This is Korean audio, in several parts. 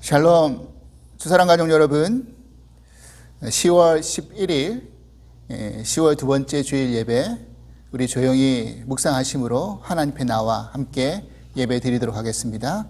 샬롬, 주사랑 가족 여러분, 10월 11일 10월 두 번째 주일 예배, 우리 조용히 묵상하심으로 하나님 앞에 나와 함께 예배 드리도록 하겠습니다.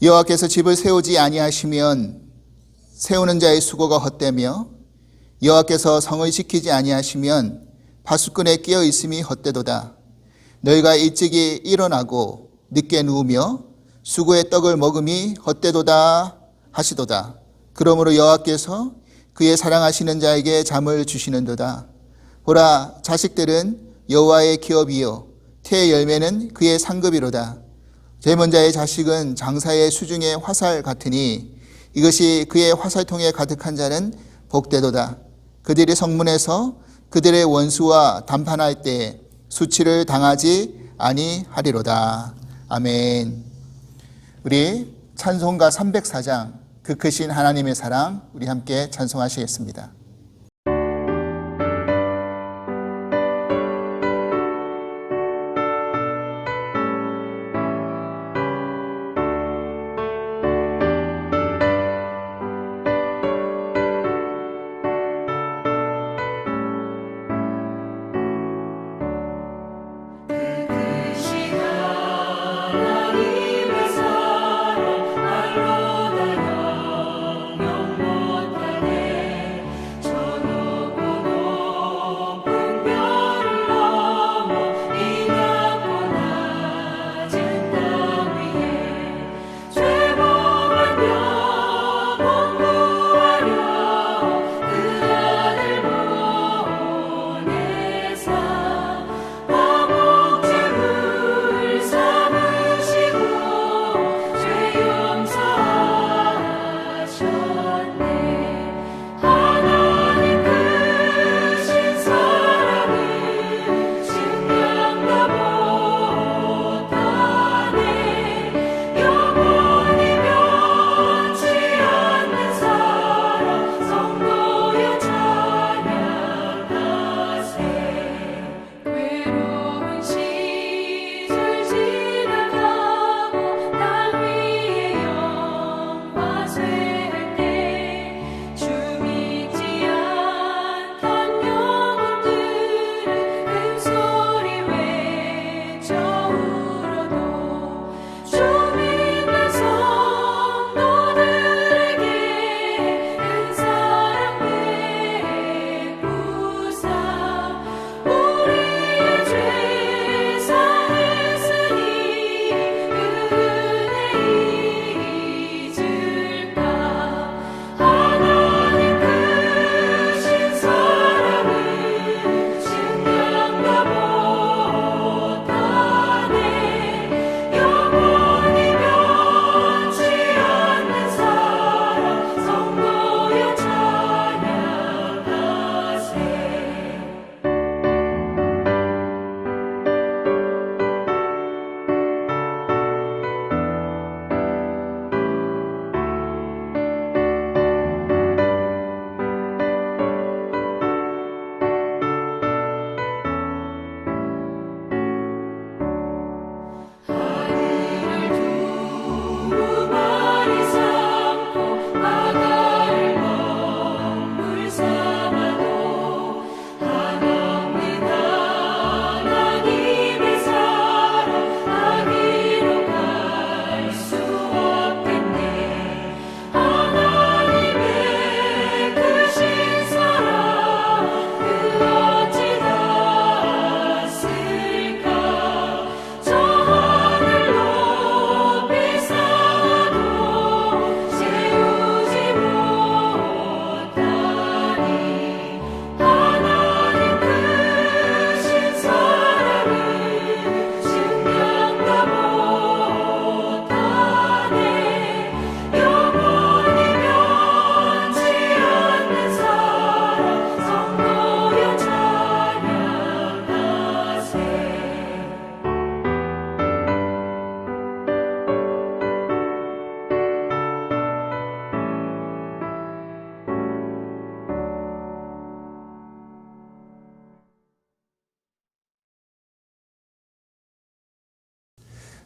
여호와께서 집을 세우지 아니하시면 세우는 자의 수고가 헛되며 여호와께서 성을 지키지 아니하시면 파수꾼의 끼어 있음이 헛되도다. 너희가 일찍이 일어나고 늦게 누우며 수고의 떡을 먹음이 헛되도다 하시도다. 그러므로 여호와께서 그의 사랑하시는 자에게 잠을 주시는도다. 보라, 자식들은 여호와의 기업이요 태의 열매는 그의 상급이로다. 젊은 자의 자식은 장사의 수중의 화살 같으니 이것이 그의 화살통에 가득한 자는 복되도다. 그들이 성문에서 그들의 원수와 담판할 때에 수치를 당하지 아니하리로다. 아멘. 우리 찬송가 304장 그 크신 하나님의 사랑, 우리 함께 찬송하시겠습니다.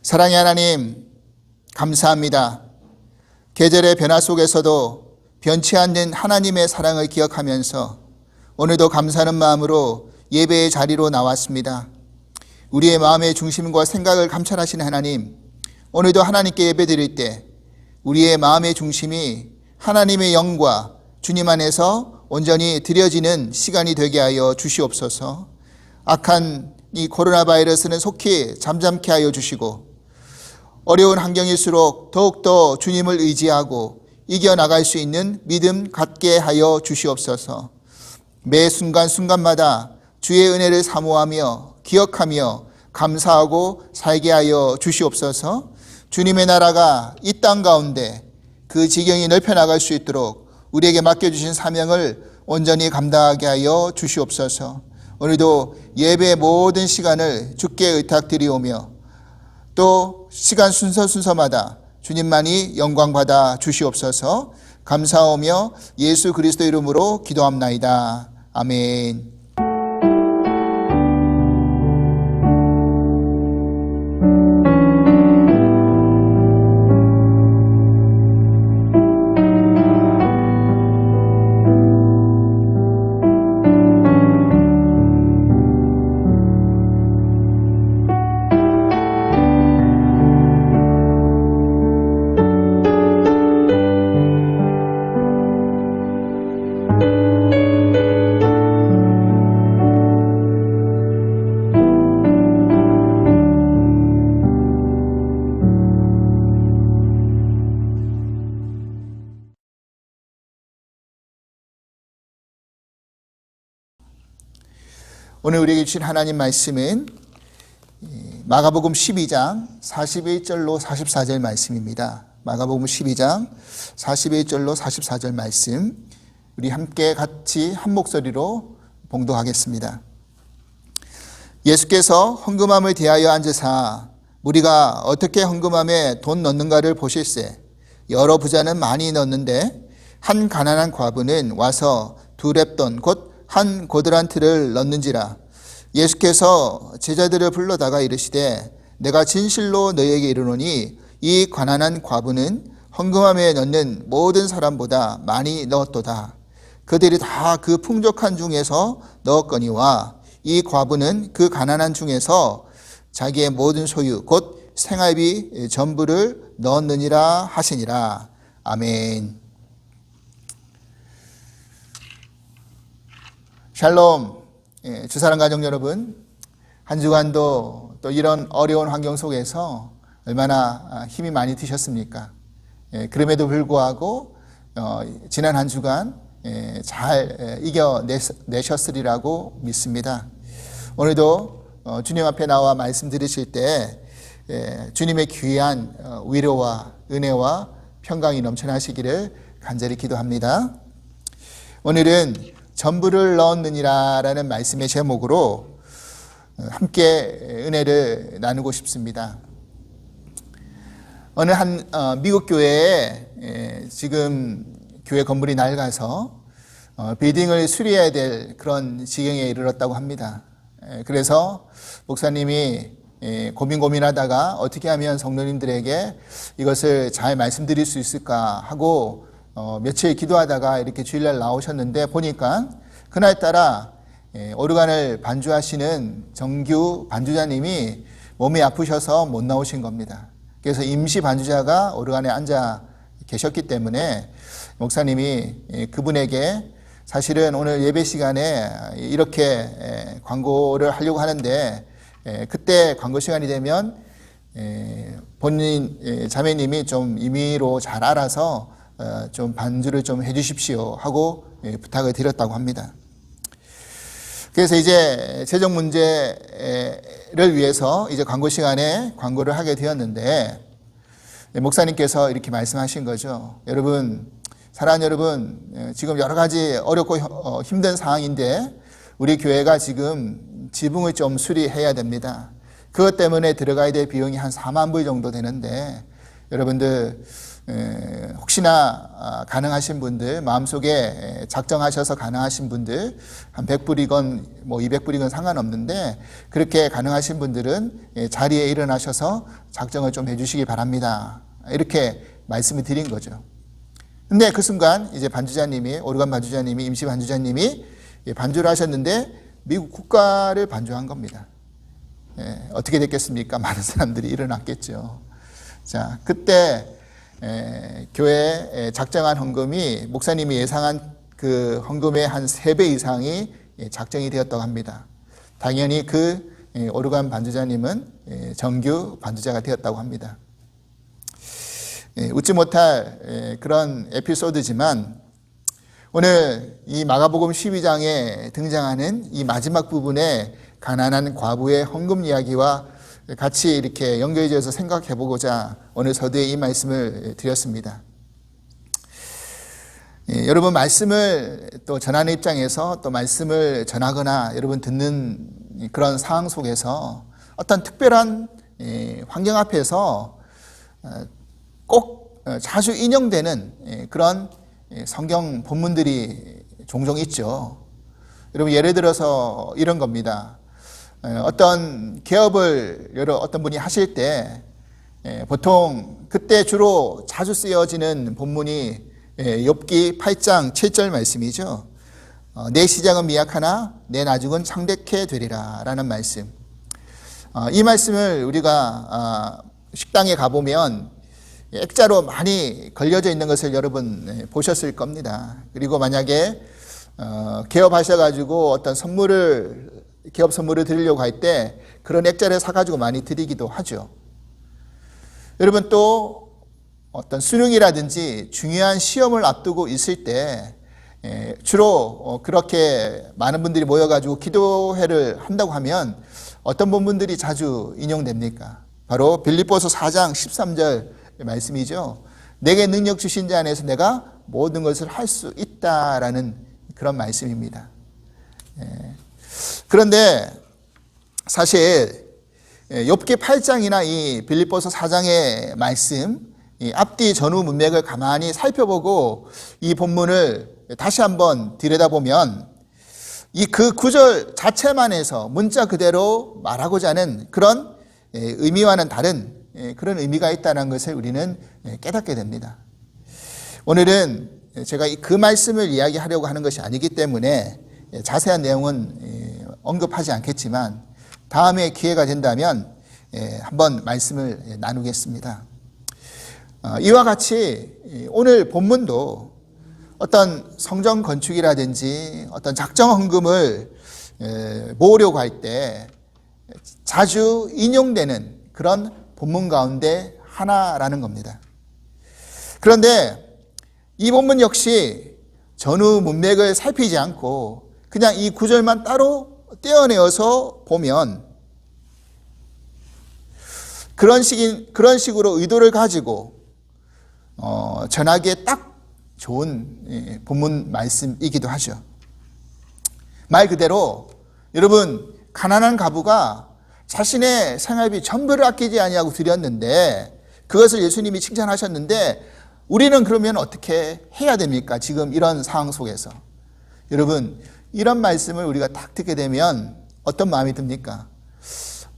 사랑의 하나님, 감사합니다. 계절의 변화 속에서도 변치 않는 하나님의 사랑을 기억하면서 오늘도 감사하는 마음으로 예배의 자리로 나왔습니다. 우리의 마음의 중심과 생각을 감찰하시는 하나님, 오늘도 하나님께 예배드릴 때 우리의 마음의 중심이 하나님의 영과 주님 안에서 온전히 드려지는 시간이 되게 하여 주시옵소서. 악한 이 코로나 바이러스는 속히 잠잠케 하여 주시고 어려운 환경일수록 더욱더 주님을 의지하고 이겨나갈 수 있는 믿음 갖게 하여 주시옵소서. 매 순간순간마다 주의 은혜를 사모하며 기억하며 감사하고 살게 하여 주시옵소서. 주님의 나라가 이 땅 가운데 그 지경이 넓혀나갈 수 있도록 우리에게 맡겨주신 사명을 온전히 감당하게 하여 주시옵소서. 오늘도 예배의 모든 시간을 주께 의탁드리오며 또 시간 순서마다 주님만이 영광받아 주시옵소서. 감사하며 예수 그리스도 이름으로 기도합나이다. 아멘. 오늘 우리에게 주신 하나님 말씀은 마가복음 12장 41절로 44절 말씀입니다. 마가복음 12장 41절로 44절 말씀, 우리 함께 같이 한 목소리로 봉독하겠습니다. 예수께서 헌금함을 대하여 앉으사 무리가 어떻게 헌금함에 돈 넣는가를 보실세. 여러 부자는 많이 넣는데 한 가난한 과부는 와서 2렙돈 곧 한 고드란트를 넣는지라. 예수께서 제자들을 불러다가 이르시되 내가 진실로 너희에게 이르노니 이 가난한 과부는 헌금함에 넣는 모든 사람보다 많이 넣었도다. 그들이 다 그 풍족한 중에서 넣었거니와 이 과부는 그 가난한 중에서 자기의 모든 소유 곧 생활비 전부를 넣었느니라 하시니라. 아멘. 샬롬. 주사랑 가족 여러분, 한 주간도 또 이런 어려운 환경 속에서 얼마나 힘이 많이 드셨습니까? 그럼에도 불구하고 지난 한 주간 잘 이겨내셨으리라고 믿습니다. 오늘도 주님 앞에 나와 말씀 들으실 때 주님의 귀한 위로와 은혜와 평강이 넘쳐나시기를 간절히 기도합니다. 오늘은 전부를 넣었느니라 라는 말씀의 제목으로 함께 은혜를 나누고 싶습니다. 어느 한 미국 교회에 지금 교회 건물이 낡아서 빌딩을 수리해야 될 그런 지경에 이르렀다고 합니다. 그래서 목사님이 고민하다가 어떻게 하면 성도님들에게 이것을 잘 말씀드릴 수 있을까 하고 며칠 기도하다가 이렇게 주일날 나오셨는데 보니까 그날따라 오르간을 반주하시는 정규 반주자님이 몸이 아프셔서 못 나오신 겁니다. 그래서 임시 반주자가 오르간에 앉아 계셨기 때문에 목사님이 그분에게 사실은 오늘 예배 시간에 이렇게 광고를 하려고 하는데 그때 광고 시간이 되면 본인 자매님이 좀 임의로 잘 알아서 좀 반주를 좀 해주십시오 하고 부탁을 드렸다고 합니다. 그래서 이제 재정 문제를 위해서 이제 광고 시간에 광고를 하게 되었는데 목사님께서 이렇게 말씀하신 거죠. 여러분, 사랑하는 여러분, 지금 여러 가지 어렵고 힘든 상황인데 우리 교회가 지금 지붕을 좀 수리해야 됩니다. 그것 때문에 들어가야 될 비용이 한 4만 불 정도 되는데 여러분들 혹시나 가능하신 분들, 마음속에 작정하셔서 가능하신 분들, 한 100불이건 뭐 200불이건 상관없는데 그렇게 가능하신 분들은 자리에 일어나셔서 작정을 좀 해주시기 바랍니다. 이렇게 말씀을 드린 거죠. 근데 그 순간 이제 반주자님이, 오르간 반주자님이, 임시 반주자님이 반주를 하셨는데 미국 국가를 반주한 겁니다. 어떻게 됐겠습니까? 많은 사람들이 일어났겠죠. 자, 그때 교회 작정한 헌금이 목사님이 예상한 그 헌금의 한 3배 이상이 작정이 되었다고 합니다. 당연히 그 오르간 반주자님은 정규 반주자가 되었다고 합니다. 웃지 못할 그런 에피소드지만 오늘 이 마가복음 12장에 등장하는 이 마지막 부분에 가난한 과부의 헌금 이야기와 같이 이렇게 연결지어서 생각해 보고자 오늘 서두에 이 말씀을 드렸습니다. 여러분 말씀을 또 전하는 입장에서 또 말씀을 전하거나 여러분 듣는 그런 상황 속에서 어떤 특별한 환경 앞에서 꼭 자주 인용되는 그런 성경 본문들이 종종 있죠. 여러분 예를 들어서 이런 겁니다. 어떤 개업을 어떤 분이 하실 때 보통 그때 주로 자주 쓰여지는 본문이 욥기 8장 7절 말씀이죠. 내 시작은 미약하나 내 나중은 창대케 되리라 라는 말씀. 이 말씀을 우리가 식당에 가보면 액자로 많이 걸려져 있는 것을 여러분 보셨을 겁니다. 그리고 만약에 개업하셔가지고 어떤 개업 선물을 드리려고 할 때 그런 액자를 사가지고 많이 드리기도 하죠. 여러분 또 어떤 수능이라든지 중요한 시험을 앞두고 있을 때 주로 그렇게 많은 분들이 모여가지고 기도회를 한다고 하면 어떤 본문들이 자주 인용됩니까? 바로 빌립보서 4장 13절 말씀이죠. 내게 능력 주신 자 안에서 내가 모든 것을 할 수 있다라는 그런 말씀입니다. 그런데 사실 욥기 8장이나 이 빌립보서 4장의 말씀, 이 앞뒤 전후 문맥을 가만히 살펴보고 이 본문을 다시 한번 들여다보면 이 그 구절 자체만에서 문자 그대로 말하고자 하는 그런 의미와는 다른 그런 의미가 있다는 것을 우리는 깨닫게 됩니다. 오늘은 제가 그 말씀을 이야기하려고 하는 것이 아니기 때문에 자세한 내용은 언급하지 않겠지만 다음에 기회가 된다면 한번 말씀을 나누겠습니다. 이와 같이 오늘 본문도 어떤 성전 건축이라든지 어떤 작정 헌금을 모으려고 할 때 자주 인용되는 그런 본문 가운데 하나라는 겁니다. 그런데 이 본문 역시 전후 문맥을 살피지 않고 그냥 이 구절만 따로 떼어내어서 보면 그런 식으로 의도를 가지고 전하기에 딱 좋은 본문 말씀이기도 하죠. 말 그대로 여러분 가난한 과부가 자신의 생활비 전부를 아끼지 아니하고 드렸는데 그것을 예수님이 칭찬하셨는데 우리는 그러면 어떻게 해야 됩니까? 지금 이런 상황 속에서. 여러분 이런 말씀을 우리가 딱 듣게 되면 어떤 마음이 듭니까?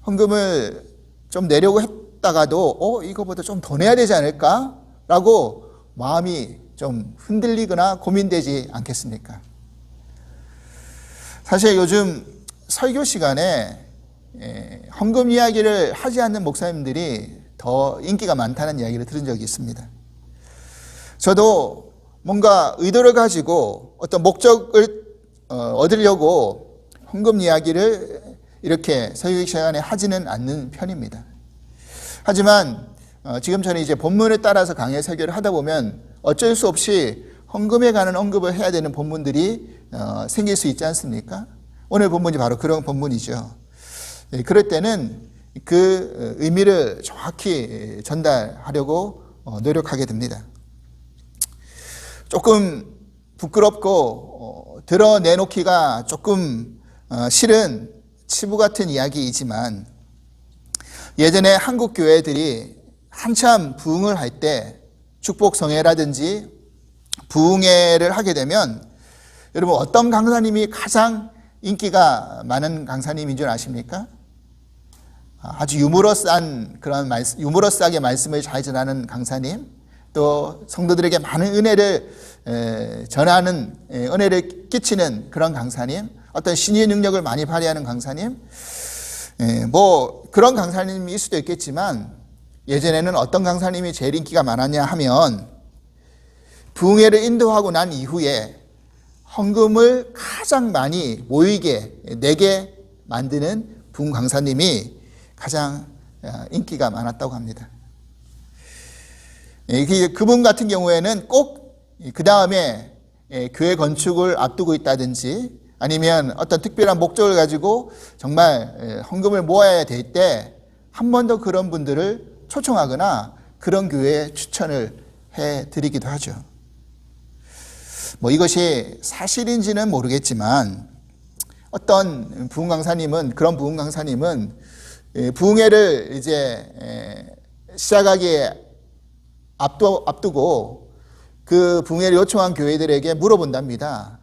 헌금을 좀 내려고 했다가도 이거보다 좀 더 내야 되지 않을까? 라고 마음이 좀 흔들리거나 고민되지 않겠습니까? 사실 요즘 설교 시간에 헌금 이야기를 하지 않는 목사님들이 더 인기가 많다는 이야기를 들은 적이 있습니다. 저도 뭔가 의도를 가지고 어떤 목적을 얻으려고 헌금 이야기를 이렇게 설교 시간에 하지는 않는 편입니다. 하지만 지금 저는 이제 본문을 따라서 강의 설교를 하다 보면 어쩔 수 없이 헌금에 관한 언급을 해야 되는 본문들이 생길 수 있지 않습니까? 오늘 본문이 바로 그런 본문이죠. 그럴 때는 그 의미를 정확히 전달하려고 노력하게 됩니다. 조금 부끄럽고 드러내놓기가 조금 싫은 치부 같은 이야기이지만 예전에 한국 교회들이 한참 부흥을 할 때 축복성회라든지 부흥회를 하게 되면 여러분 어떤 강사님이 가장 인기가 많은 강사님인 줄 아십니까? 아주 유머러스하게 말씀을 잘 전하는 강사님, 또 성도들에게 많은 은혜를 전하는, 은혜를 끼치는 그런 강사님, 어떤 신의 능력을 많이 발휘하는 강사님, 뭐 그런 강사님일 수도 있겠지만 예전에는 어떤 강사님이 제일 인기가 많았냐 하면 부흥회를 인도하고 난 이후에 헌금을 가장 많이 모이게 내게 만드는 부흥 강사님이 가장 인기가 많았다고 합니다. 그분 같은 경우에는 꼭 그 다음에 교회 건축을 앞두고 있다든지 아니면 어떤 특별한 목적을 가지고 정말 헌금을 모아야 될 때 한 번 더 그런 분들을 초청하거나 그런 교회에 추천을 해드리기도 하죠. 뭐 이것이 사실인지는 모르겠지만 어떤 부흥 강사님은, 그런 부흥 강사님은 부흥회를 이제 시작하기에 앞두고 그 부흥회를 요청한 교회들에게 물어본답니다.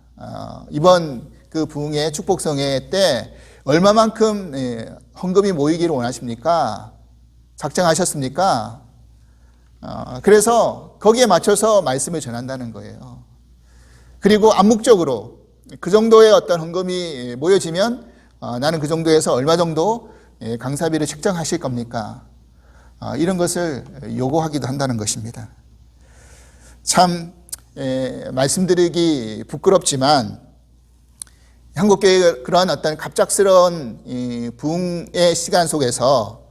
이번 그 부흥회 축복성회 때 얼마만큼 헌금이 모이기를 원하십니까? 작정하셨습니까? 그래서 거기에 맞춰서 말씀을 전한다는 거예요. 그리고 암묵적으로 그 정도의 어떤 헌금이 모여지면 나는 그 정도에서 얼마 정도 강사비를 책정하실 겁니까? 이런 것을 요구하기도 한다는 것입니다. 참 말씀드리기 부끄럽지만 한국교회의 그런 어떤 갑작스러운 부흥의 시간 속에서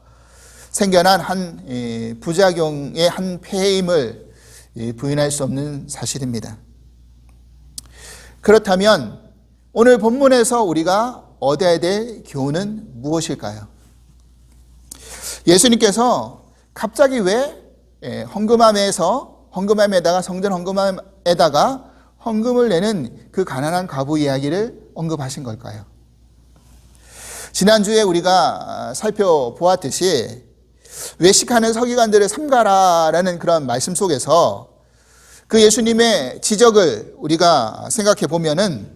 생겨난 한 부작용의 한 폐해임을 부인할 수 없는 사실입니다. 그렇다면 오늘 본문에서 우리가 얻어야 될 교훈은 무엇일까요? 예수님께서 갑자기 왜 헌금함에다가 성전 헌금함에다가 헌금을 내는 그 가난한 과부 이야기를 언급하신 걸까요? 지난주에 우리가 살펴보았듯이 외식하는 서기관들을 삼가라라는 그런 말씀 속에서 그 예수님의 지적을 우리가 생각해 보면은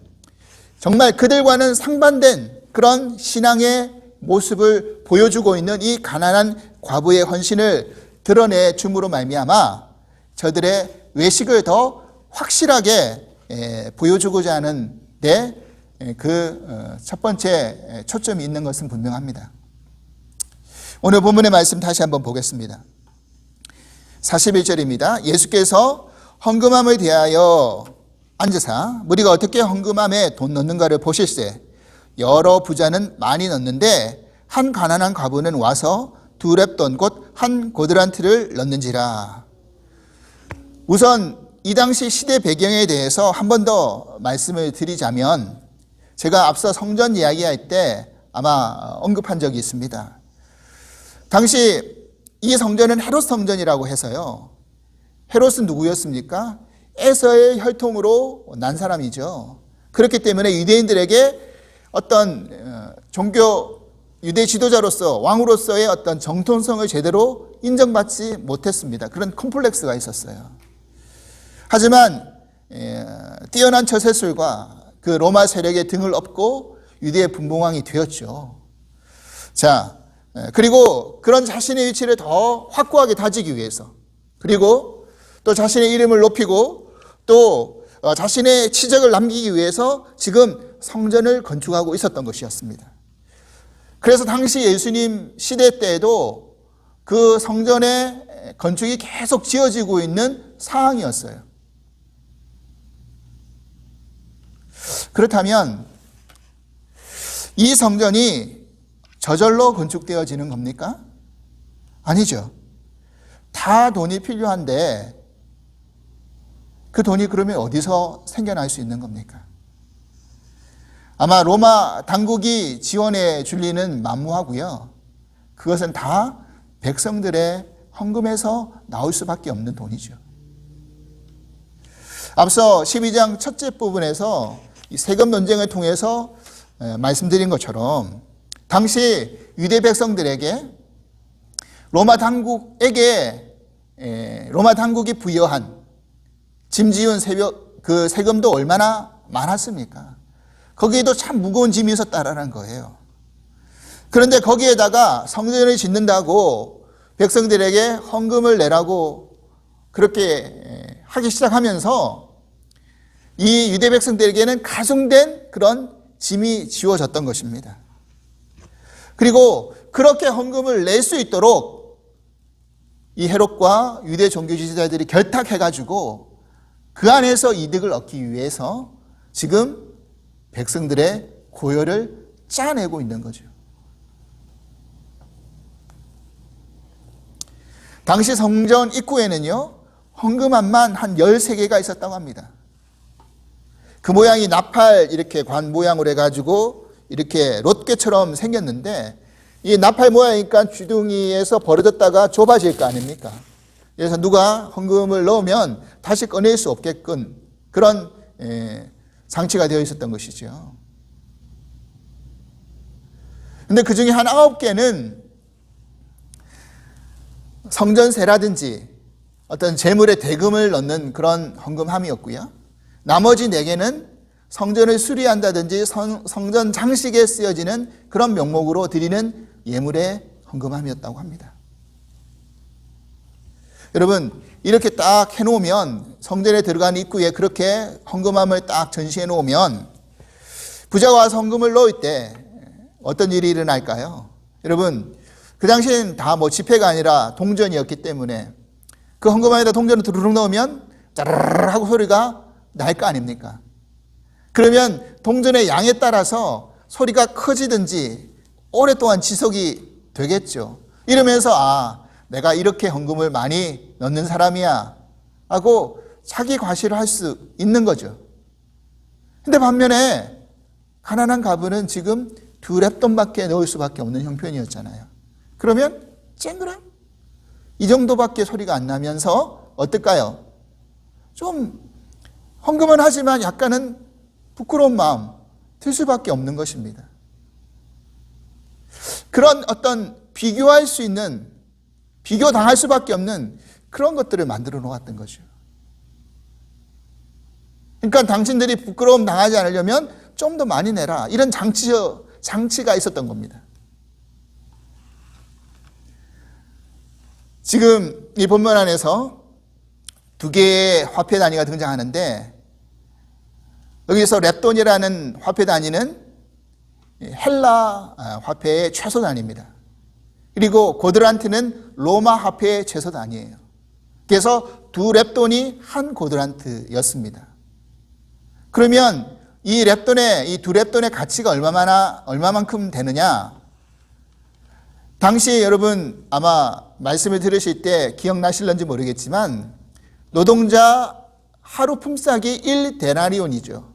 정말 그들과는 상반된 그런 신앙의 모습을 보여주고 있는 이 가난한 과부의 헌신을 드러내 줌으로 말미암아 저들의 외식을 더 확실하게 보여주고자 하는데 그 첫 번째 초점이 있는 것은 분명합니다. 오늘 본문의 말씀 다시 한번 보겠습니다. 41절입니다. 예수께서 헌금함을 대하여 앉으사 무리가 어떻게 헌금함에 돈 넣는가를 보실세. 여러 부자는 많이 넣는데 한 가난한 과부는 와서 두 렙돈 곧 한 고드란트를 넣는지라. 우선 이 당시 시대 배경에 대해서 한 번 더 말씀을 드리자면 제가 앞서 성전 이야기할 때 아마 언급한 적이 있습니다. 당시 이 성전은 헤롯 성전이라고 해서요. 헤롯은 누구였습니까? 에서의 혈통으로 난 사람이죠. 그렇기 때문에 유대인들에게 어떤 유대 지도자로서 왕으로서의 어떤 정통성을 제대로 인정받지 못했습니다. 그런 컴플렉스가 있었어요. 하지만 뛰어난 처세술과 그 로마 세력의 등을 업고 유대의 분봉왕이 되었죠. 자, 그리고 그런 자신의 위치를 더 확고하게 다지기 위해서, 그리고 또 자신의 이름을 높이고 또 자신의 치적을 남기기 위해서 지금 성전을 건축하고 있었던 것이었습니다. 그래서 당시 예수님 시대 때에도 그 성전의 건축이 계속 지어지고 있는 상황이었어요. 그렇다면 이 성전이 저절로 건축되어지는 겁니까? 아니죠. 다 돈이 필요한데 그 돈이 그러면 어디서 생겨날 수 있는 겁니까? 아마 로마 당국이 지원해 줄 리는 만무하고요. 그것은 다 백성들의 헌금에서 나올 수밖에 없는 돈이죠. 앞서 12장 첫째 부분에서 이 세금 논쟁을 통해서 말씀드린 것처럼 당시 유대 백성들에게 로마 당국에게 로마 당국이 부여한 짐 지은 그 세금도 얼마나 많았습니까? 거기에도 참 무거운 짐이 있었다라는 거예요. 그런데 거기에다가 성전을 짓는다고 백성들에게 헌금을 내라고 그렇게 하기 시작하면서 이 유대 백성들에게는 가중된 그런 짐이 지워졌던 것입니다. 그리고 그렇게 헌금을 낼 수 있도록 이 헤롯과 유대 종교 지도자들이 결탁해가지고 그 안에서 이득을 얻기 위해서 지금 백성들의 고열을 짜내고 있는 거죠. 당시 성전 입구에는요, 헌금함만 한 13개가 있었다고 합니다. 그 모양이 나팔 이렇게 관 모양으로 해가지고 이렇게 롯개처럼 생겼는데, 이 나팔 모양이니까 주둥이에서 벌어졌다가 좁아질 거 아닙니까? 그래서 누가 헌금을 넣으면 다시 꺼낼 수 없게끔 그런 장치가 되어 있었던 것이죠. 근데 그 중에 한 9개는 성전세라든지 어떤 재물에 대금을 넣는 그런 헌금함이었고요. 나머지 4개는 성전을 수리한다든지 성전 장식에 쓰여지는 그런 명목으로 드리는 예물의 헌금함이었다고 합니다. 여러분, 이렇게 딱 해놓으면, 성전에 들어가는 입구에 그렇게 헌금함을 딱 전시해 놓으면 부자가 와서 헌금을 넣을 때 어떤 일이 일어날까요? 여러분, 그 당시엔 다 지폐가 아니라 동전이었기 때문에 그 헌금함에다 동전을 두루룩 넣으면 짜르르 하고 소리가 날 거 아닙니까? 그러면 동전의 양에 따라서 소리가 커지든지 오랫동안 지속이 되겠죠. 이러면서 내가 이렇게 헌금을 많이 넣는 사람이야 하고 자기 과시를 할 수 있는 거죠. 근데 반면에 가난한 가부는 지금 2렙돈밖에 넣을 수밖에 없는 형편이었잖아요. 그러면 쨍그랑 이 정도밖에 소리가 안 나면서 어떨까요? 좀 헌금은 하지만 약간은 부끄러운 마음 들 수밖에 없는 것입니다. 그런 어떤 비교할 수 있는, 비교당할 수밖에 없는 그런 것들을 만들어 놓았던 거죠. 그러니까 당신들이 부끄러움 당하지 않으려면 좀 더 많이 내라, 이런 장치가 있었던 겁니다. 지금 이 본문 안에서 2개의 화폐 단위가 등장하는데, 여기서 렙돈이라는 화폐 단위는 헬라 화폐의 최소 단위입니다. 그리고 고드란트는 로마 화폐의 최소 단위예요. 그래서 2렙돈이 한 고드란트였습니다. 그러면 이 2렙돈의 가치가 얼마만큼 되느냐? 당시 여러분 아마 말씀을 들으실 때 기억나실런지 모르겠지만, 노동자 하루 품삯이 1데나리온이죠.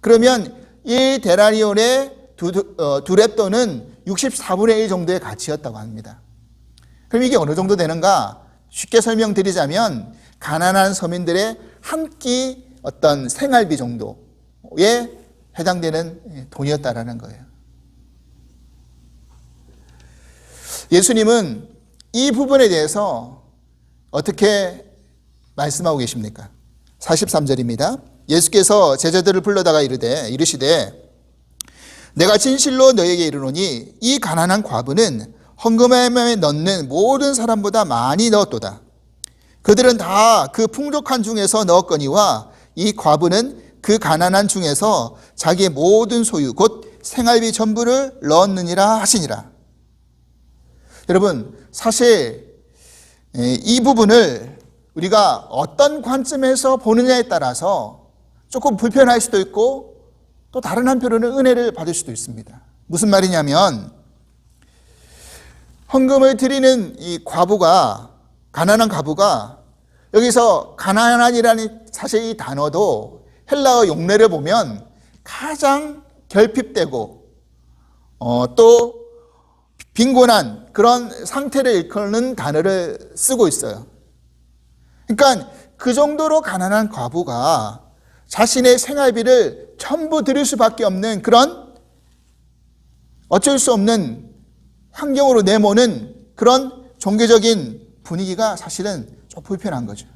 그러면 1데나리온의 2렙돈은 64분의 1 정도의 가치였다고 합니다. 그럼 이게 어느 정도 되는가? 쉽게 설명드리자면 가난한 서민들의 한 끼 어떤 생활비 정도에 해당되는 돈이었다라는 거예요. 예수님은 이 부분에 대해서 어떻게 말씀하고 계십니까? 43절입니다. 예수께서 제자들을 불러다가 이르시되 내가 진실로 너에게 이르노니 이 가난한 과부는 헌금함에 넣는 모든 사람보다 많이 넣었도다. 그들은 다 그 풍족한 중에서 넣었거니와 이 과부는 그 가난한 중에서 자기의 모든 소유 곧 생활비 전부를 넣었느니라 하시니라. 여러분, 사실 이 부분을 우리가 어떤 관점에서 보느냐에 따라서 조금 불편할 수도 있고 또 다른 한편으로는 은혜를 받을 수도 있습니다. 무슨 말이냐면, 헌금을 드리는 이 과부가, 가난한 과부가, 여기서 가난한이라는 사실 이 단어도 헬라어 용례를 보면 가장 결핍되고 또 빈곤한 그런 상태를 일컫는 단어를 쓰고 있어요. 그러니까 그 정도로 가난한 과부가 자신의 생활비를 전부 드릴 수밖에 없는 그런 어쩔 수 없는 환경으로 내모는 그런 종교적인 분위기가 사실은 좀 불편한 거죠.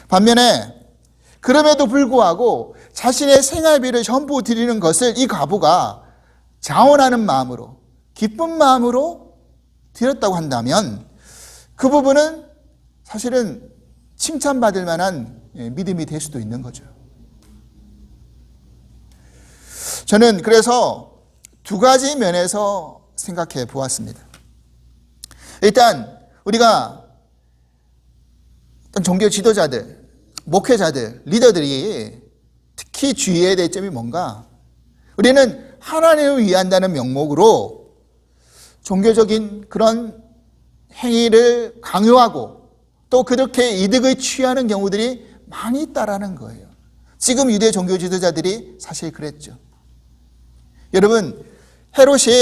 반면에 그럼에도 불구하고 자신의 생활비를 전부 드리는 것을 이 과부가 자원하는 마음으로, 기쁜 마음으로 드렸다고 한다면 그 부분은 사실은 칭찬받을 만한 믿음이 될 수도 있는 거죠. 저는 그래서 두 가지 면에서 생각해 보았습니다. 일단 우리가 어떤 종교 지도자들, 목회자들, 리더들이 특히 주의해야 될 점이 뭔가? 우리는 하나님을 위한다는 명목으로 종교적인 그런 행위를 강요하고 또 그렇게 이득을 취하는 경우들이 많이 있다라는 거예요. 지금 유대 종교 지도자들이 사실 그랬죠. 여러분, 헤롯이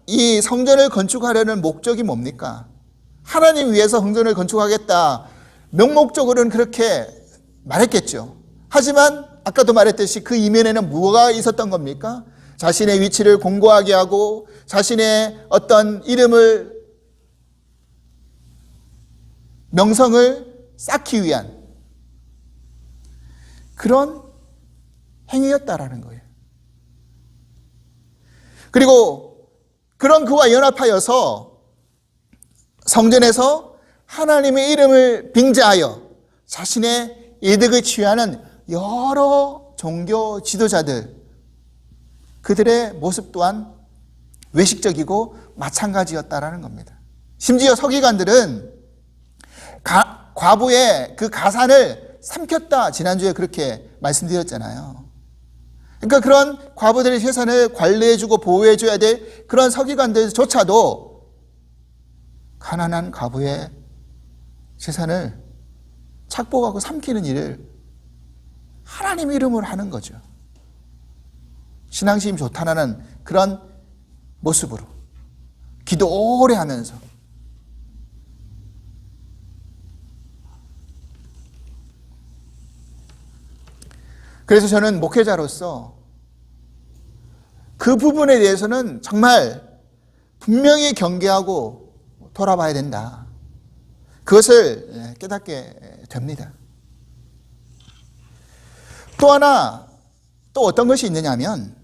이 성전을 건축하려는 목적이 뭡니까? 하나님 위해서 성전을 건축하겠다. 명목적으로는 그렇게 말했겠죠. 하지만 아까도 말했듯이 그 이면에는 뭐가 있었던 겁니까? 자신의 위치를 공고하게 하고 자신의 어떤 이름을, 명성을 쌓기 위한 그런 행위였다라는 거예요. 그리고 그런 그와 연합하여서 성전에서 하나님의 이름을 빙자하여 자신의 이득을 취하는 여러 종교 지도자들, 그들의 모습 또한 외식적이고 마찬가지였다라는 겁니다. 심지어 서기관들은 과부의 그 가산을 삼켰다, 지난주에 그렇게 말씀드렸잖아요. 그러니까 그런 과부들의 재산을 관리해주고 보호해줘야 될 그런 서기관들조차도 가난한 과부의 재산을 착복하고 삼키는 일을 하나님 이름으로 하는 거죠. 신앙심이 좋다는 그런 모습으로 기도 오래 하면서. 그래서 저는 목회자로서 그 부분에 대해서는 정말 분명히 경계하고 돌아봐야 된다. 그것을 깨닫게 됩니다. 또 하나, 또 어떤 것이 있느냐 하면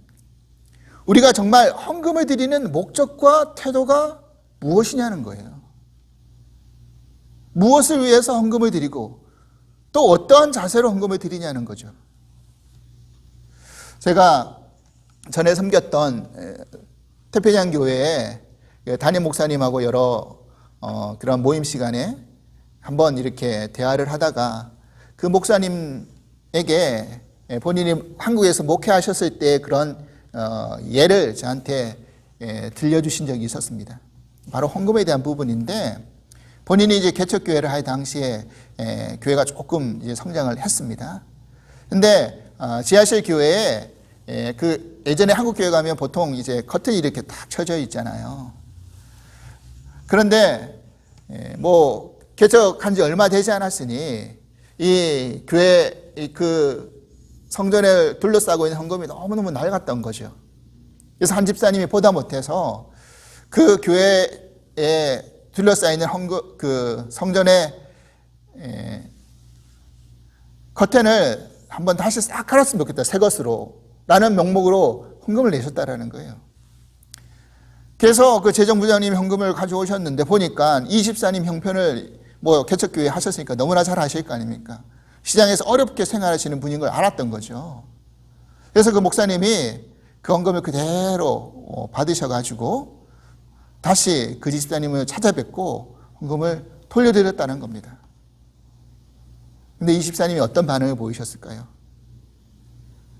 우리가 정말 헌금을 드리는 목적과 태도가 무엇이냐는 거예요. 무엇을 위해서 헌금을 드리고 또 어떠한 자세로 헌금을 드리냐는 거죠. 제가 전에 섬겼던 태평양 교회에 담임 목사님하고 여러 그런 모임 시간에 한번 이렇게 대화를 하다가 그 목사님에게 본인이 한국에서 목회하셨을 때 그런 예를 저한테 들려주신 적이 있었습니다. 바로 헌금에 대한 부분인데 본인이 이제 개척교회를 할 당시에 교회가 조금 이제 성장을 했습니다. 근데 지하실 교회에 그 예전에 한국 교회 가면 보통 이제 커튼이 이렇게 딱 쳐져 있잖아요. 그런데 뭐 개척한 지 얼마 되지 않았으니 이 교회 그 성전을 둘러싸고 있는 헌금이 너무너무 낡았던 거죠. 그래서 한 집사님이 보다 못해서 그 교회에 둘러싸여 있는 헌금, 그 성전의 커튼을 한번 다시 싹 갈았으면 좋겠다, 새 것으로 라는 명목으로 헌금을 내셨다라는 거예요. 그래서 그 재정부장님이 헌금을 가져오셨는데 보니까 이 집사님 형편을 뭐 개척교회 하셨으니까 너무나 잘 아실 거 아닙니까? 시장에서 어렵게 생활하시는 분인 걸 알았던 거죠. 그래서 그 목사님이 그 헌금을 그대로 받으셔가지고 다시 그 집사님을 찾아뵙고 헌금을 돌려드렸다는 겁니다. 근데 이 집사님이 어떤 반응을 보이셨을까요?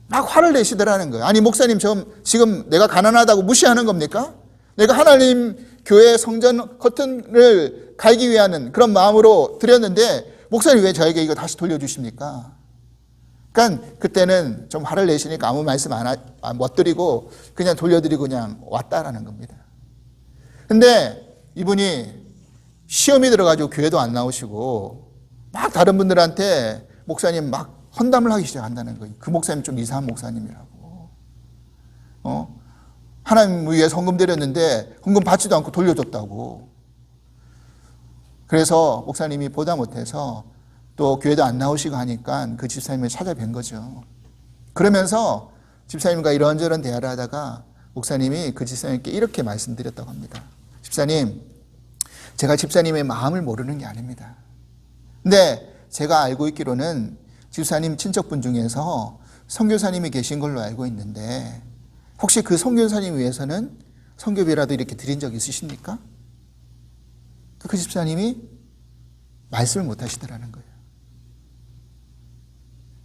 막 화를 내시더라는 거예요. 아니 목사님, 지금 내가 가난하다고 무시하는 겁니까? 내가 하나님 교회 성전 커튼을 갈기 위한 그런 마음으로 드렸는데 목사님 왜 저에게 이거 다시 돌려주십니까? 그러니까 그때는 좀 화를 내시니까 아무 말씀 못 드리고 그냥 돌려드리고 그냥 왔다라는 겁니다. 근데 이분이 시험이 들어가지고 교회도 안 나오시고 막 다른 분들한테 목사님 막 헌담을 하기 시작한다는 거예요. 그 목사님 좀 이상한 목사님이라고. 하나님 위해서 헌금 드렸는데 헌금 받지도 않고 돌려줬다고. 그래서 목사님이 보다 못해서 또 교회도 안 나오시고 하니까 그 집사님을 찾아뵌 거죠. 그러면서 집사님과 이런저런 대화를 하다가 목사님이 그 집사님께 이렇게 말씀드렸다고 합니다. 집사님, 제가 집사님의 마음을 모르는 게 아닙니다. 근데 제가 알고 있기로는 집사님 친척분 중에서 선교사님이 계신 걸로 알고 있는데 혹시 그 선교사님 위해서는 선교비라도 이렇게 드린 적 있으십니까? 그 집사님이 말씀을 못 하시더라는 거예요.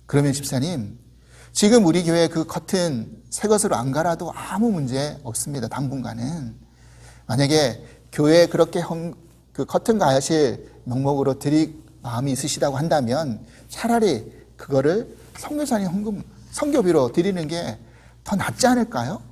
그러면 집사님, 지금 우리 교회 그 커튼 새 것으로 안 갈아도 아무 문제 없습니다. 당분간은. 만약에 교회에 그렇게 그 커튼 가실 명목으로 드릴 마음이 있으시다고 한다면 차라리 그거를 선교사님 헌금, 선교비로 드리는 게 더 낫지 않을까요?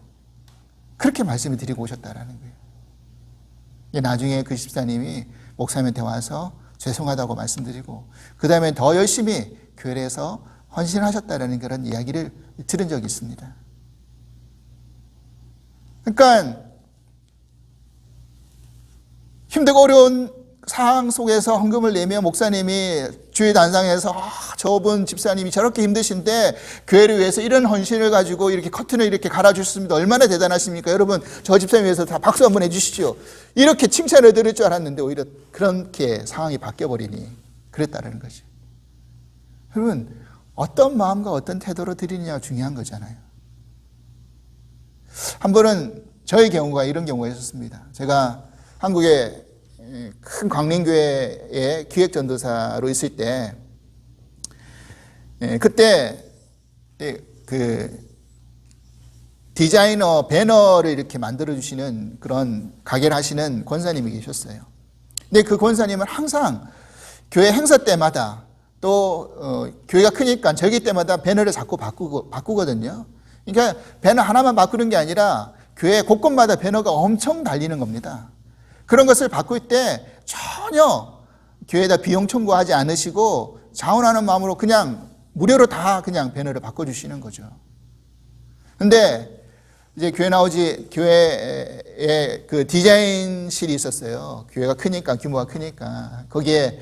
그렇게 말씀을 드리고 오셨다라는 거예요. 나중에 그 집사님이 목사님한테 와서 죄송하다고 말씀드리고 그 다음에 더 열심히 교회에서 헌신하셨다라는 그런 이야기를 들은 적이 있습니다. 그러니까 힘들고 어려운 상황 속에서 헌금을 내며 목사님이 주의 단상에서 저분 집사님이 저렇게 힘드신데 교회를 위해서 이런 헌신을 가지고 이렇게 커튼을 이렇게 갈아주셨습니다. 얼마나 대단하십니까? 여러분 저 집사님 위해서 다 박수 한번 해주시죠. 이렇게 칭찬을 들을 줄 알았는데 오히려 그렇게 상황이 바뀌어버리니 그랬다는 거죠. 여러분 어떤 마음과 어떤 태도로 드리느냐가 중요한 거잖아요. 한 번은 저의 경우가 이런 경우가 있었습니다. 제가 한국의 큰 광림교회의 기획전도사로 있을 때 그때 그 디자이너 배너를 이렇게 만들어주시는 그런 가게를 하시는 권사님이 계셨어요. 근데 그 권사님은 항상 교회 행사 때마다 또 교회가 크니까 절기 때마다 배너를 자꾸 바꾸거든요. 그러니까 배너 하나만 바꾸는 게 아니라 교회 곳곳마다 배너가 엄청 달리는 겁니다. 그런 것을 바꿀 때 전혀 교회에다 비용 청구하지 않으시고 자원하는 마음으로 그냥 무료로 다 그냥 배너를 바꿔주시는 거죠. 근데 이제 교회에 그 디자인실이 있었어요. 교회가 크니까, 규모가 크니까. 거기에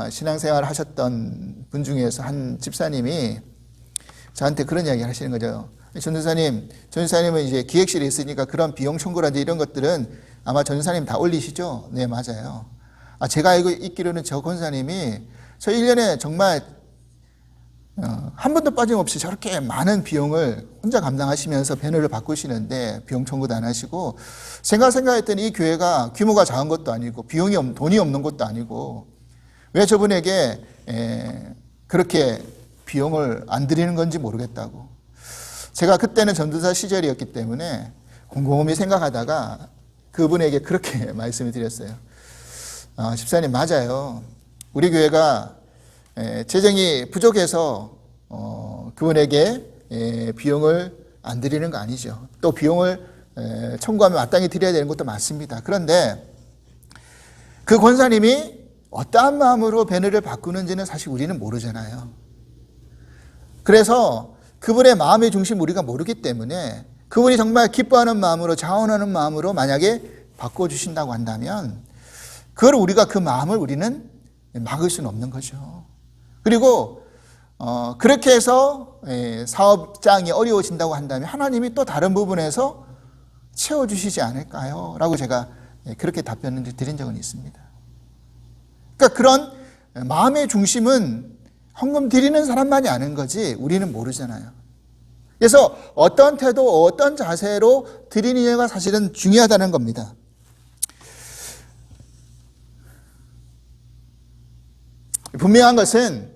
신앙생활 하셨던 분 중에서 한 집사님이 저한테 그런 이야기 하시는 거죠. 전도사님은 이제 기획실에 있으니까 그런 비용 청구라든지 이런 것들은 아마 전도사님 다 올리시죠? 네, 맞아요. 제가 알고 있기로는 저 권사님이 저 1년에 정말 한 번도 빠짐없이 저렇게 많은 비용을 혼자 감당하시면서 배너를 바꾸시는데 비용 청구도 안 하시고 생각했더니 이 교회가 규모가 작은 것도 아니고 돈이 없는 것도 아니고 왜 저분에게 그렇게 비용을 안 드리는 건지 모르겠다고. 제가 그때는 전도사 시절이었기 때문에 곰곰이 생각하다가 그분에게 그렇게 말씀을 드렸어요. 집사님 맞아요. 우리 교회가 재정이 부족해서 그분에게 비용을 안 드리는 거 아니죠. 또 비용을 청구하면 마땅히 드려야 되는 것도 맞습니다. 그런데 그 권사님이 어떠한 마음으로 배너를 바꾸는지는 사실 우리는 모르잖아요. 그래서 그분의 마음의 중심 우리가 모르기 때문에 그분이 정말 기뻐하는 마음으로 자원하는 마음으로 만약에 바꿔주신다고 한다면 그걸 우리가 그 마음을 우리는 막을 수는 없는 거죠. 그리고 그렇게 해서 사업장이 어려워진다고 한다면 하나님이 또 다른 부분에서 채워주시지 않을까요? 라고 제가 그렇게 답변을 드린 적은 있습니다. 그러니까 그런 마음의 중심은 헌금 드리는 사람만이 아는 거지 우리는 모르잖아요. 그래서 어떤 태도, 어떤 자세로 드리느냐가 사실은 중요하다는 겁니다. 분명한 것은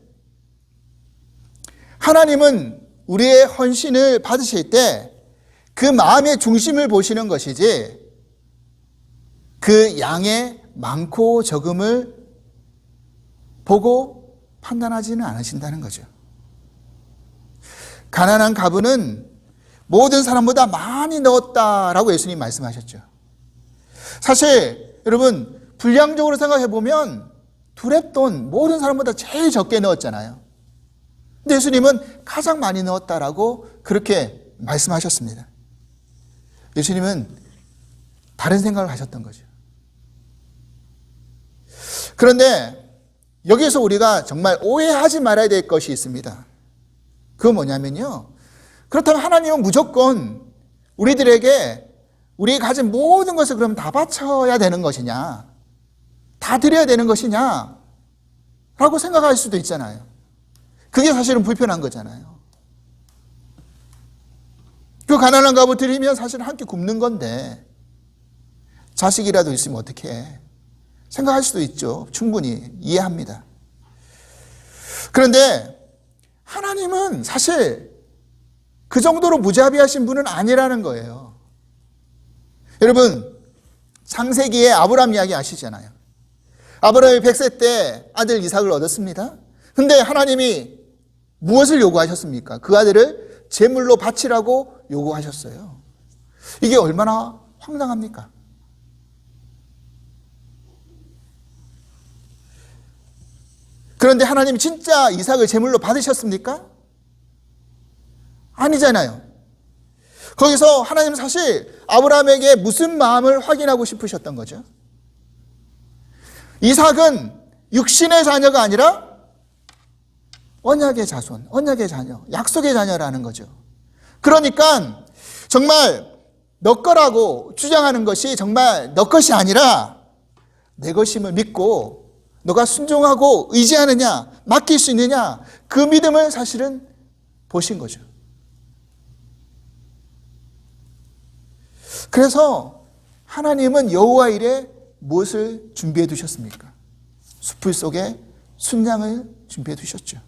하나님은 우리의 헌신을 받으실 때 그 마음의 중심을 보시는 것이지 그 양의 많고 적음을 보고 판단하지는 않으신다는 거죠. 가난한 가부는 모든 사람보다 많이 넣었다라고 예수님 말씀하셨죠. 사실 여러분 분량적으로 생각해 보면 두렙돈 모든 사람보다 제일 적게 넣었잖아요. 근데 예수님은 가장 많이 넣었다라고 그렇게 말씀하셨습니다. 예수님은 다른 생각을 하셨던 거죠. 그런데 여기서 우리가 정말 오해하지 말아야 될 것이 있습니다. 그건 뭐냐면요. 그렇다면 하나님은 무조건 우리들에게 우리가 가진 모든 것을 그럼 다 바쳐야 되는 것이냐, 다 드려야 되는 것이냐 라고 생각할 수도 있잖아요. 그게 사실은 불편한 거잖아요. 그 가난한 갑을 드리면 사실 한 끼 굶는 건데 자식이라도 있으면 어떻게 해? 생각할 수도 있죠. 충분히 이해합니다. 그런데 하나님은 사실 그 정도로 무자비하신 분은 아니라는 거예요. 여러분, 창세기에 아브라함 이야기 아시잖아요. 아브라함이 100세 때 아들 이삭을 얻었습니다. 근데 하나님이 무엇을 요구하셨습니까? 그 아들을 제물로 바치라고 요구하셨어요. 이게 얼마나 황당합니까? 그런데 하나님이 진짜 이삭을 제물로 받으셨습니까? 아니잖아요. 거기서 하나님은 사실 아브라함에게 무슨 마음을 확인하고 싶으셨던 거죠? 이삭은 육신의 자녀가 아니라 언약의 자손, 언약의 자녀, 약속의 자녀라는 거죠. 그러니까 정말 너 거라고 주장하는 것이 정말 너 것이 아니라 내 것임을 믿고 너가 순종하고 의지하느냐, 맡길 수 있느냐, 그 믿음을 사실은 보신 거죠. 그래서 하나님은 여호와 일에 무엇을 준비해 두셨습니까? 숲을 속에 순양을 준비해 두셨죠.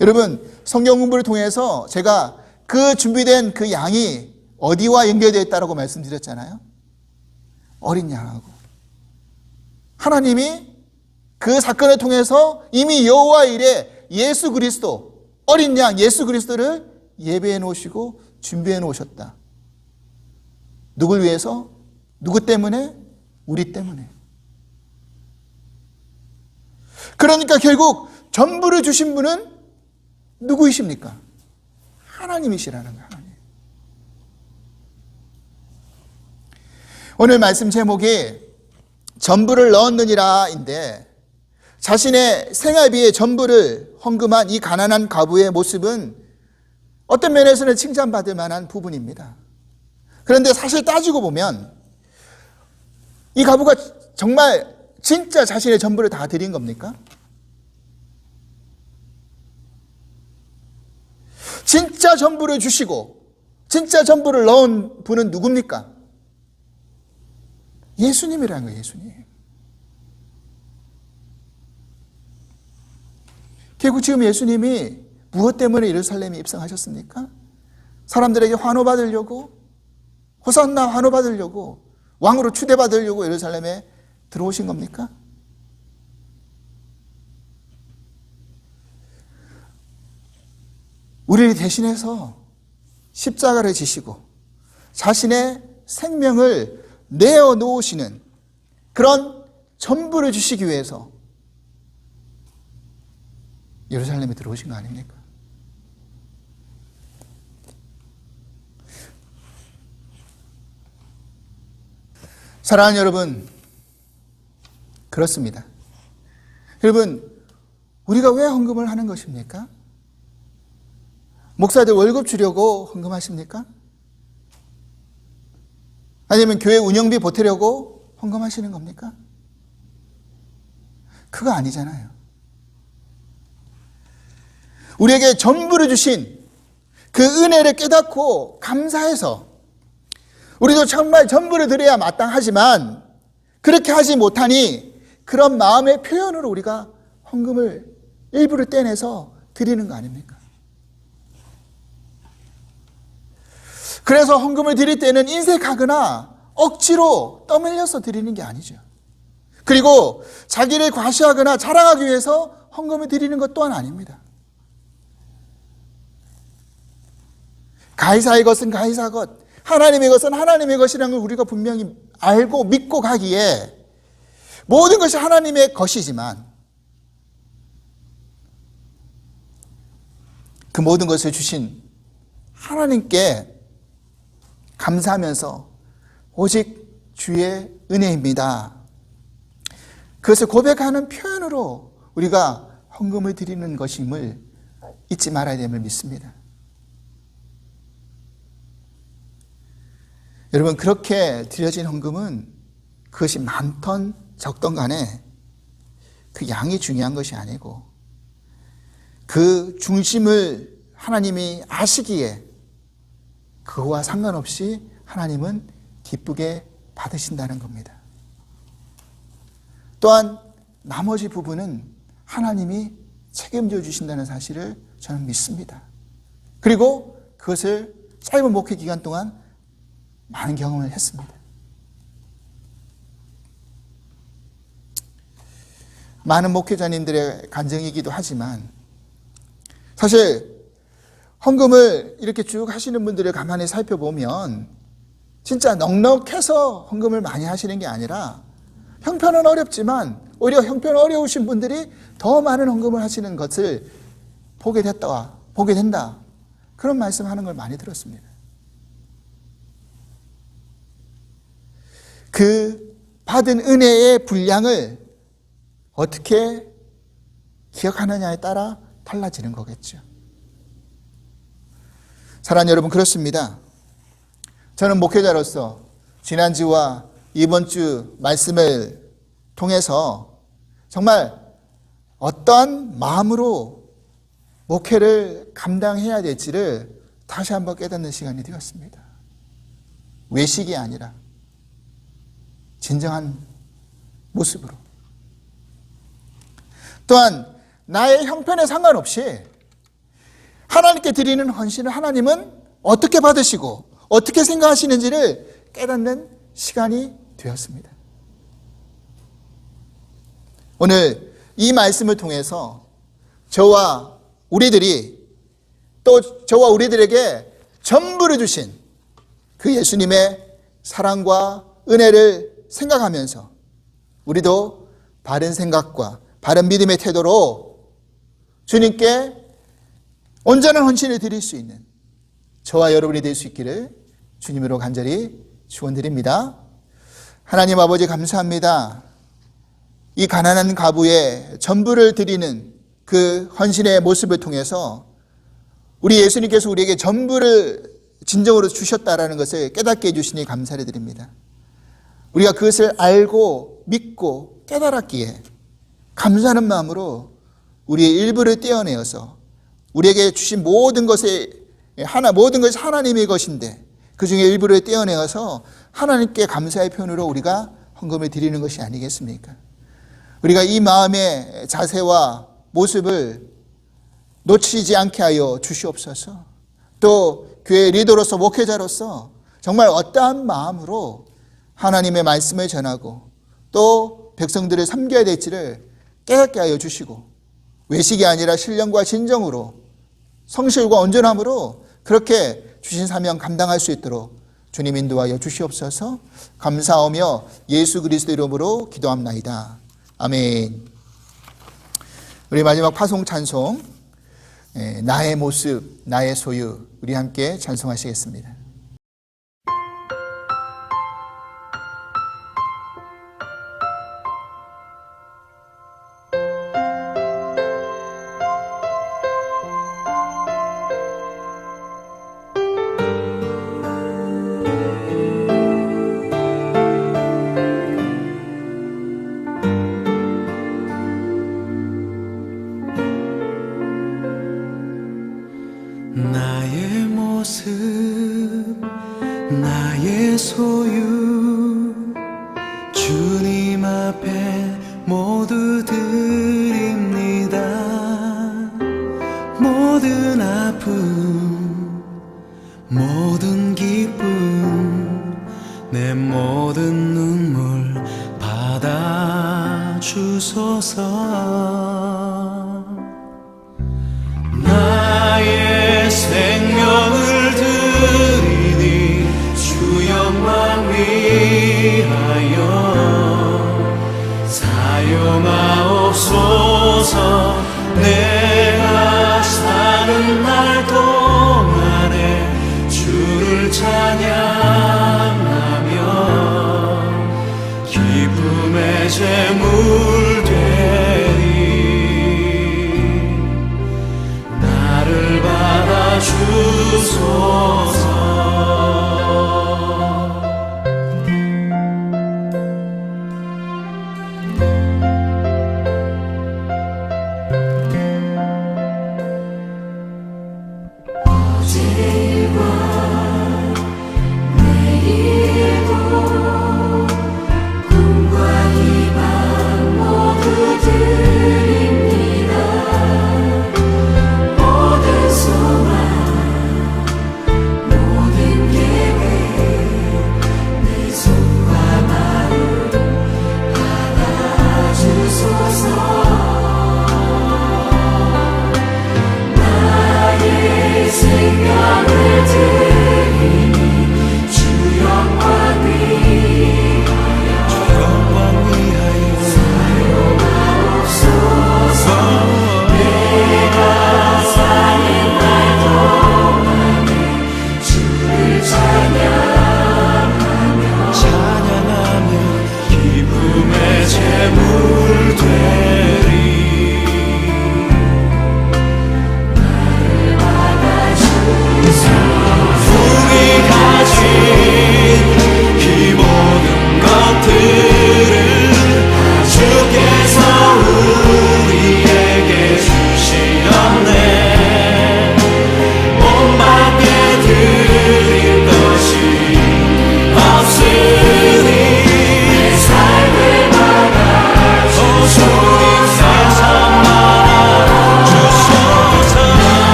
여러분, 성경 공부를 통해서 제가 그 준비된 그 양이 어디와 연결되어 있다고 말씀드렸잖아요. 어린 양하고. 하나님이 그 사건을 통해서 이미 여호와 일에 예수 그리스도, 어린 양 예수 그리스도를 예배해 놓으시고 준비해 놓으셨다. 누굴 위해서? 누구 때문에? 우리 때문에. 그러니까 결국 전부를 주신 분은 누구이십니까? 하나님이시라는 거예요. 하나님. 오늘 말씀 제목이 전부를 넣었느니라인데, 자신의 생활비의 전부를 헌금한 이 가난한 과부의 모습은 어떤 면에서는 칭찬받을 만한 부분입니다. 그런데 사실 따지고 보면 이 과부가 정말 진짜 자신의 전부를 다 드린 겁니까? 진짜 전부를 주시고 진짜 전부를 넣은 분은 누굽니까? 예수님이라는 거예요. 예수님. 결국 지금 예수님이 무엇 때문에 예루살렘에 입성하셨습니까? 사람들에게 환호받으려고, 호산나 환호받으려고, 왕으로 추대받으려고 예루살렘에 들어오신 겁니까? 우리를 대신해서 십자가를 지시고 자신의 생명을 내어놓으시는 그런 전부를 주시기 위해서 예루살렘에 들어오신 거 아닙니까? 사랑하는 여러분, 그렇습니다. 여러분, 우리가 왜 헌금을 하는 것입니까? 목사들 월급 주려고 헌금하십니까? 아니면 교회 운영비 보태려고 헌금하시는 겁니까? 그거 아니잖아요. 우리에게 전부를 주신 그 은혜를 깨닫고 감사해서 우리도 정말 전부를 드려야 마땅하지만 그렇게 하지 못하니 그런 마음의 표현으로 우리가 헌금을 일부를 떼내서 드리는 거 아닙니까? 그래서 헌금을 드릴 때는 인색하거나 억지로 떠밀려서 드리는 게 아니죠. 그리고 자기를 과시하거나 자랑하기 위해서 헌금을 드리는 것 또한 아닙니다. 가이사의 것은 가이사 것, 하나님의 것은 하나님의 것이라는 걸 우리가 분명히 알고 믿고 가기에 모든 것이 하나님의 것이지만 그 모든 것을 주신 하나님께 감사하면서 오직 주의 은혜입니다. 그것을 고백하는 표현으로 우리가 헌금을 드리는 것임을 잊지 말아야 됨을 믿습니다. 여러분, 그렇게 드려진 헌금은 그것이 많던 적던 간에 그 양이 중요한 것이 아니고 그 중심을 하나님이 아시기에 그와 상관없이 하나님은 기쁘게 받으신다는 겁니다. 또한 나머지 부분은 하나님이 책임져 주신다는 사실을 저는 믿습니다. 그리고 그것을 짧은 목회 기간 동안 많은 경험을 했습니다. 많은 목회자님들의 간증이기도 하지만 사실 헌금을 이렇게 쭉 하시는 분들을 가만히 살펴보면 진짜 넉넉해서 헌금을 많이 하시는 게 아니라 형편은 어렵지만 오히려 형편 어려우신 분들이 더 많은 헌금을 하시는 것을 보게 된다. 그런 말씀하는 걸 많이 들었습니다. 그 받은 은혜의 분량을 어떻게 기억하느냐에 따라 달라지는 거겠죠. 사랑하는 여러분, 그렇습니다. 저는 목회자로서 지난주와 이번 주 말씀을 통해서 정말 어떠한 마음으로 목회를 감당해야 될지를 다시 한번 깨닫는 시간이 되었습니다. 외식이 아니라 진정한 모습으로. 또한 나의 형편에 상관없이 하나님께 드리는 헌신을 하나님은 어떻게 받으시고 어떻게 생각하시는지를 깨닫는 시간이 되었습니다. 오늘 이 말씀을 통해서 저와 우리들이 또 저와 우리들에게 전부를 주신 그 예수님의 사랑과 은혜를 생각하면서 우리도 바른 생각과 바른 믿음의 태도로 주님께 온전한 헌신을 드릴 수 있는 저와 여러분이 될 수 있기를 주님으로 간절히 축원드립니다. 하나님 아버지, 감사합니다. 이 가난한 과부의 전부를 드리는 그 헌신의 모습을 통해서 우리 예수님께서 우리에게 전부를 진정으로 주셨다라는 것을 깨닫게 해주시니 감사를 드립니다. 우리가 그것을 알고 믿고 깨달았기에 감사하는 마음으로 우리의 일부를 떼어내어서 우리에게 주신 모든 것이 하나님의 것인데 그 중에 일부를 떼어내어서 하나님께 감사의 표현으로 우리가 헌금을 드리는 것이 아니겠습니까? 우리가 이 마음의 자세와 모습을 놓치지 않게 하여 주시옵소서. 또 교회 리더로서 목회자로서 정말 어떠한 마음으로 하나님의 말씀을 전하고 또 백성들을 섬겨야 될지를 깨닫게 하여 주시고 외식이 아니라 신령과 진정으로 성실과 온전함으로 그렇게 주신 사명 감당할 수 있도록 주님 인도하여 주시옵소서. 감사하며 예수 그리스도 이름으로 기도합나이다. 아멘. 우리 마지막 파송 찬송, 나의 모습 나의 소유, 우리 함께 찬송하시겠습니다. 나의 모습 나의 소유 주님 앞에 모두 드립니다. 모든 아픔 모든 기쁨 내 모든 눈물 받아주소서. 나의 생명을 드리니 주 영광 위하여 사용하옵소서. 내가 사는 날 동안에 주를 찬양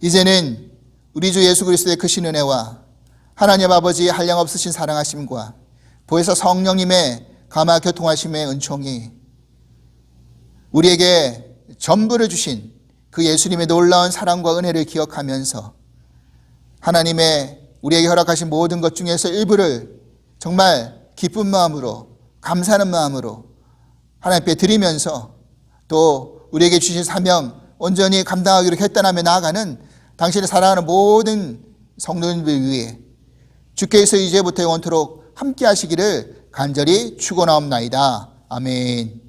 이제는 우리 주 예수 그리스도의 크신 은혜와 하나님 아버지의 한량없으신 사랑하심과 보혜사 성령님의 감화 교통하심의 은총이 우리에게 전부를 주신 그 예수님의 놀라운 사랑과 은혜를 기억하면서 하나님의 우리에게 허락하신 모든 것 중에서 일부를 정말 기쁜 마음으로 감사하는 마음으로 하나님께 드리면서 또 우리에게 주신 사명 온전히 감당하기로 결단하며 나아가는 당신의 사랑하는 모든 성도님들 위해 주께서 이제부터 영원토록 함께 하시기를 간절히 축원하옵나이다. 아멘.